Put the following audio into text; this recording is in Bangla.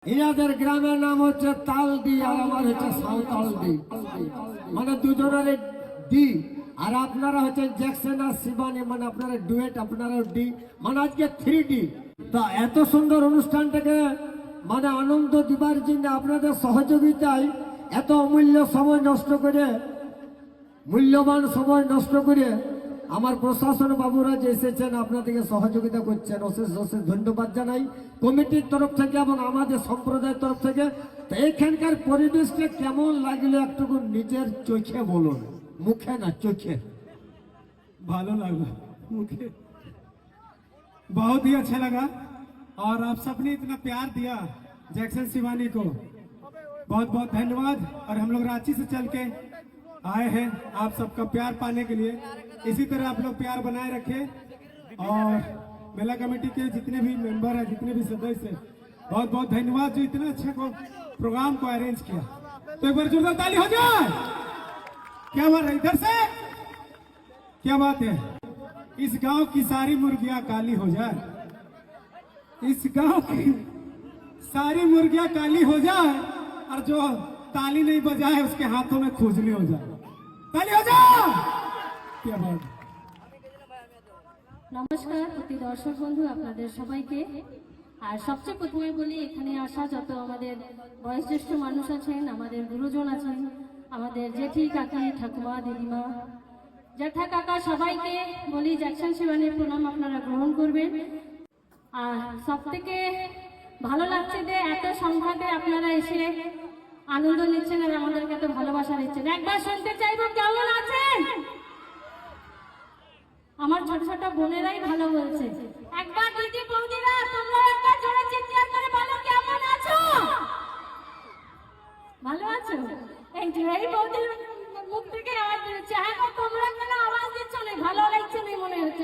ইনাদের গ্রামের নাম হচ্ছে তালদি আর আমার হচ্ছে সাঁওতালদি, মানে দুজনের ডি। আর আপনারা হচ্ছে জ্যাকসন আর শিবানী, মানে আপনারা ডুয়েট, আপনারা ডি, মানে আজকে 3D। তা এত সুন্দর অনুষ্ঠানটাকে মানে আনন্দ দিবার জন্য আপনাদের সহযোগিতায় এত অমূল্য সময় নষ্ট করে, মূল্যবান সময় নষ্ট করে আমার প্রশাসন বাবুরা যে এসেছেন আপনাদেরকে সহযোগিতা করছেন, অশেষ অশেষ ধন্যবাদ জানাই কমিটির তরফ থেকে এবং আমাদের সম্প্রদায়ের তরফ থেকে। তো এইখানকার পরিবেশটা কেমন লাগলো একটুকু নিজের চোখে বলুন, মুখে না চোখে। भालो लगा मुझे, बहुत ही अच्छा लगा। और आप सबने इतना प्यार दिया जैक्सन शिवानी को, बहुत बहुत धन्यवाद। और हम लोग रांची से चल के आए हैं आप सबका प्यार पाने के लिए। इसी तरह आप लोग प्यार बनाए रखें। और मेला कमेटी के जितने भी मेंबर हैं, जितने भी सदस्य हैं, बहुत बहुत धन्यवाद जो इतना अच्छा प्रोग्राम को अरेंज किया। तो एक बार जोरदार ताली हो जाए। क्या बात है, इधर से क्या बात है। इस गांव की सारी मुर्गियां काली हो जाए, इस गांव की सारी मुर्गियां काली हो जाए, और जो ताली नहीं बजाए उसके हाथों में खुजली हो जाए। ताली हो जाए। क्या बात। নমস্কার প্রতি দর্শক বন্ধু, আপনাদের সবাইকে। আর সবচেয়ে প্রথমে বলি, এখানে আসা যত আমাদের বয়োজ্যেষ্ঠ মানুষ আছেন, আমাদের গুরুজন আছেন, আমাদের জেঠি কাকি ঠাকুমা দিদিমা জ্যাঠা কাকা, সবাইকে বলি জ্যাকসন শিবানীর প্রণাম আপনারা গ্রহণ করবেন। আর সব থেকে ভালো লাগছে যে এত সংখ্যাতে আপনারা এসে আনন্দ নিচ্ছেন আর আমাদেরকে এত ভালোবাসা দিচ্ছেন। একবার শুনতে চাইবো কেমন আছেন। আমার ছোট ছোট বোনেরাই ভালো বলছে। একবার দিদি বৌদিরা তোমরা একবার জোরে চিৎকার করে বলো কেমন আছো। ভালো আছো? এই যে বৌদির মুখ থেকে আওয়াজ বেরোচ্ছে। হ্যাঁ তোমরা কেন আওয়াজ দিচ্ছ না? ভালো লাগছে না মনে হচ্ছে।